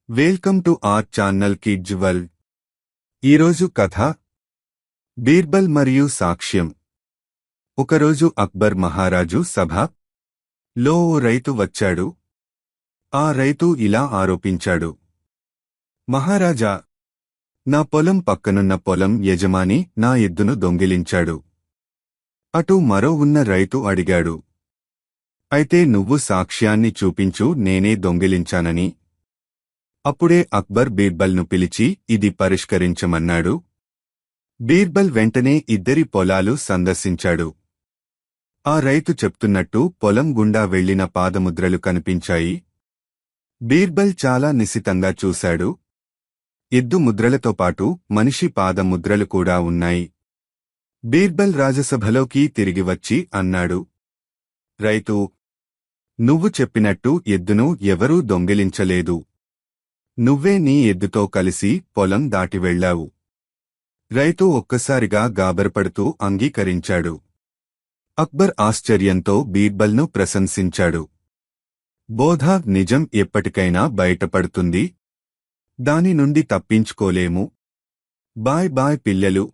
Welcome to our channel kids world. ఈరోజు కథ బీర్బల్ మరియు సాక్ష్యం. ఒకరోజు అక్బర్ మహారాజు సభలో ఓ రైతు వచ్చాడు. ఆ రైతు ఇలా ఆరోపించాడు. మహారాజా, నా పొలం పక్కనున్న పొలం యజమాని నా ఎద్దును దొంగిలించాడు. అటు మరో ఉన్న రైతు అడిగాడు. అయితే నువ్వు సాక్ష్యాన్ని చూపించు, నేనే దొంగిలించానని. అప్పుడే అక్బర్ బీర్బల్ను పిలిచి ఇది పరిష్కరించమన్నాడు. బీర్బల్ వెంటనే ఇద్దరి పొలాలు సందర్శించాడు. ఆ రైతు చెప్తున్నట్టు పొలం గుండా వెళ్లిన పాదముద్రలు కనిపించాయి. బీర్బల్ చాలా నిశితంగా చూశాడు. ఎద్దు ముద్రలతో పాటు మనిషి పాదముద్రలు కూడా ఉన్నాయి. బీర్బల్ రాజసభలోకి తిరిగి వచ్చి అన్నాడు, రైతూ, నువ్వు చెప్పినట్టు ఎద్దును ఎవరూ దొంగిలించలేదు. నువ్వే నీ ఎద్దుతో కలిసి పొలం దాటి వెళ్లావు. రైతు ఒక్కసారిగా గాబరపడుతూ అంగీకరించాడు. అక్బర్ ఆశ్చర్యంతో బీర్బల్ను ప్రశంసించాడు. బోధ, నిజం ఎప్పటికైనా బయటపడుతుంది. దాని నుండి తప్పించుకోలేము. బాయ్ బాయ్ పిల్లలు.